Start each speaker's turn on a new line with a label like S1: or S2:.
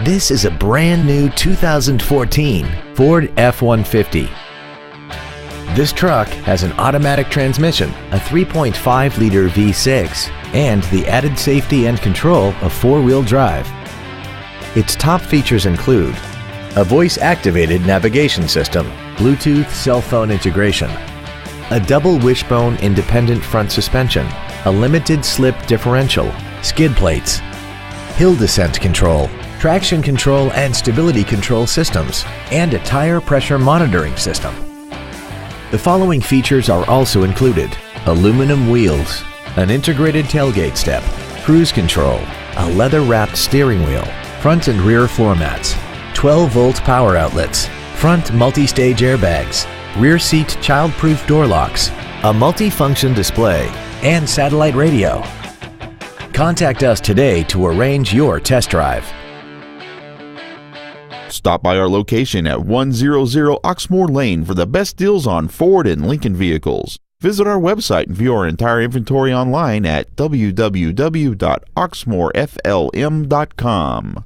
S1: This is a brand new 2014 Ford F-150. This truck has an automatic transmission, a 3.5-liter V6, and the added safety and control of four-wheel drive. Its top features include a voice-activated navigation system, Bluetooth cell phone integration, a double wishbone independent front suspension, a limited slip differential, skid plates, hill descent control, traction control and stability control systems, and a tire pressure monitoring system. The following features are also included: aluminum wheels, an integrated tailgate step, cruise control, a leather-wrapped steering wheel, front and rear floor mats, 12-volt power outlets, front multi-stage airbags, rear seat child-proof door locks, a multi-function display, and satellite radio. Contact us today to arrange your test drive.
S2: Stop by our location at 100 Oxmoor Lane for the best deals on Ford and Lincoln vehicles. Visit our website and view our entire inventory online at www.oxmoorflm.com.